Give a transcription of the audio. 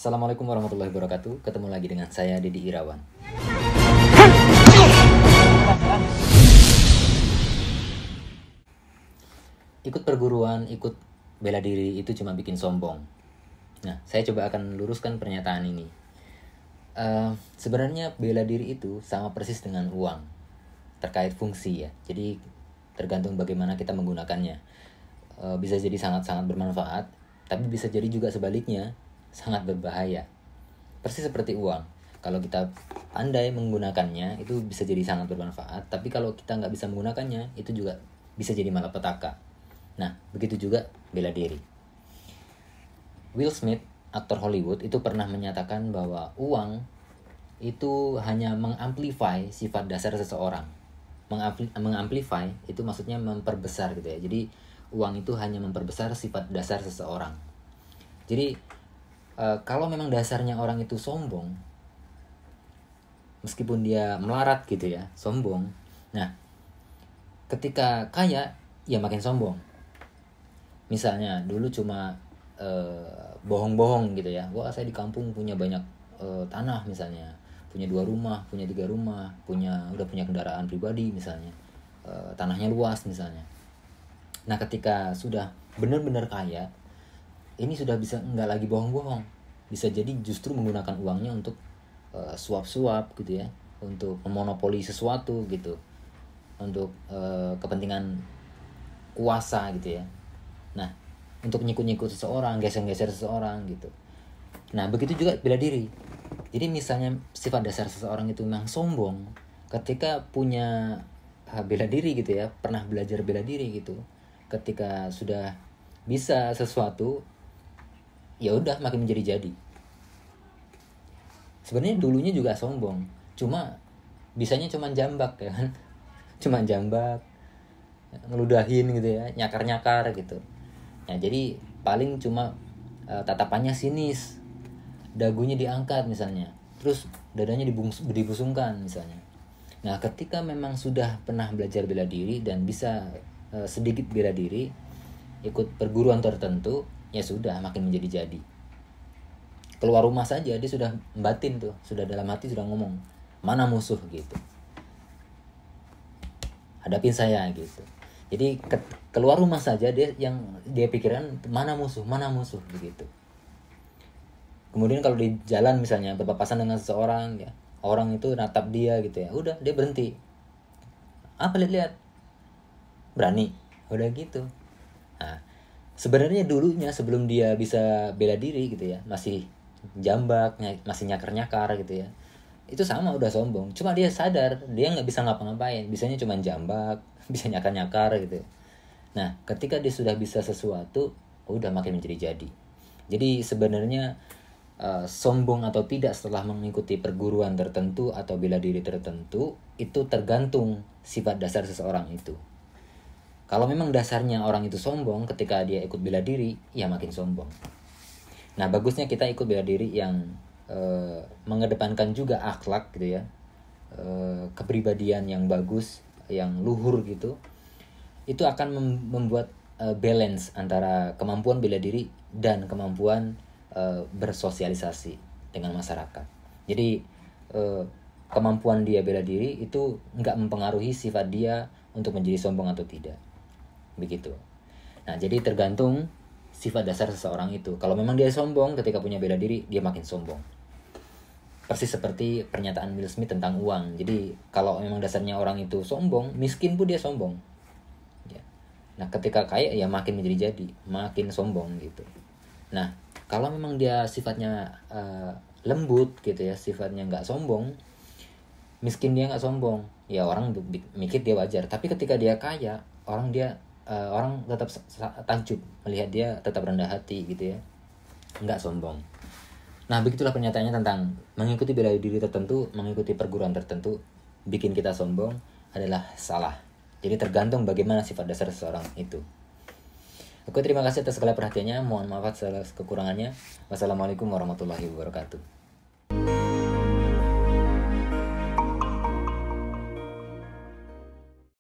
Assalamualaikum warahmatullahi wabarakatuh. Ketemu lagi dengan saya Dedi Irawan. Ikut perguruan, ikut bela diri itu cuma bikin sombong. Nah, saya coba akan luruskan pernyataan ini. Sebenarnya bela diri itu sama persis dengan uang, terkait fungsi ya. Jadi tergantung bagaimana kita menggunakannya. Bisa jadi sangat-sangat bermanfaat, tapi bisa jadi juga sebaliknya sangat berbahaya. Persis seperti uang, kalau kita pandai menggunakannya itu bisa jadi sangat bermanfaat, tapi kalau kita nggak bisa menggunakannya itu juga bisa jadi malapetaka. Nah, begitu juga bela diri. Will Smith, aktor Hollywood, itu pernah menyatakan bahwa uang itu hanya mengamplify sifat dasar seseorang. Mengamplify itu maksudnya memperbesar gitu ya. Jadi uang itu hanya memperbesar sifat dasar seseorang. Jadi kalau memang dasarnya orang itu sombong, meskipun dia melarat gitu ya, sombong. Nah, ketika kaya, ya makin sombong. Misalnya dulu cuma bohong-bohong gitu ya. Wah, saya di kampung punya banyak tanah misalnya, punya 2 rumah, punya 3 rumah, udah punya kendaraan pribadi misalnya, tanahnya luas misalnya. Nah, ketika sudah benar-benar kaya, ini sudah bisa nggak lagi bohong-bohong, bisa jadi justru menggunakan uangnya untuk suap-suap gitu ya, untuk memonopoli sesuatu gitu, untuk kepentingan kuasa gitu ya. Nah, untuk nyikut-nyikut seseorang, geser-geser seseorang gitu. Nah, begitu juga bela diri. Jadi misalnya sifat dasar seseorang itu memang sombong, ketika punya bela diri gitu ya, pernah belajar bela diri gitu, ketika sudah bisa sesuatu, ya udah makin menjadi-jadi. Sebenarnya dulunya juga sombong, bisanya cuma jambak ya kan, cuma jambak, ngeludahin gitu ya, nyakar-nyakar gitu. Nah, jadi paling cuma tatapannya sinis, dagunya diangkat misalnya, terus dadanya dibusungkan misalnya. Nah, ketika memang sudah pernah belajar bela diri dan bisa sedikit bela diri, ikut perguruan tertentu, ya sudah makin menjadi-jadi. Keluar rumah saja dia sudah batin tuh, sudah dalam hati sudah ngomong, mana musuh gitu, hadapin saya gitu. Jadi keluar rumah saja dia pikiran mana musuh begitu. Kemudian kalau di jalan misalnya berpapasan dengan seseorang ya, orang itu natap dia gitu ya, udah dia berhenti. Apa lihat berani, udah gitu. Nah, sebenarnya dulunya sebelum dia bisa bela diri gitu ya, masih jambak, masih nyakar-nyakar gitu ya, itu sama udah sombong. Cuma dia sadar dia nggak bisa ngapa-ngapain, bisanya cuma jambak, bisa nyakar-nyakar gitu. Nah, ketika dia sudah bisa sesuatu, udah makin menjadi-jadi. Jadi sebenarnya sombong atau tidak setelah mengikuti perguruan tertentu atau bela diri tertentu itu tergantung sifat dasar seseorang itu. Kalau memang dasarnya orang itu sombong, ketika dia ikut bela diri, ya makin sombong. Nah, bagusnya kita ikut bela diri yang mengedepankan juga akhlak gitu ya, kepribadian yang bagus, yang luhur gitu. Itu akan membuat balance antara kemampuan bela diri dan kemampuan bersosialisasi dengan masyarakat. Jadi kemampuan dia bela diri itu nggak mempengaruhi sifat dia untuk menjadi sombong atau tidak. Begitu. Nah, jadi tergantung sifat dasar seseorang itu. Kalau memang dia sombong ketika punya bela diri, dia makin sombong. Persis seperti pernyataan Will Smith tentang uang. Jadi kalau memang dasarnya orang itu sombong, miskin pun dia sombong ya. Nah, ketika kaya ya makin menjadi-jadi, makin sombong gitu. Nah, kalau memang dia sifatnya lembut gitu ya, sifatnya nggak sombong, miskin dia nggak sombong, ya orang mikir dia wajar. Tapi ketika dia kaya, orang tetap takjub melihat dia tetap rendah hati gitu ya, nggak sombong. Nah, begitulah pernyataannya tentang mengikuti bela diri tertentu, mengikuti perguruan tertentu bikin kita sombong adalah salah. Jadi tergantung bagaimana sifat dasar seseorang itu. Terima kasih atas segala perhatiannya. Mohon maaf atas kekurangannya. Wassalamualaikum warahmatullahi wabarakatuh.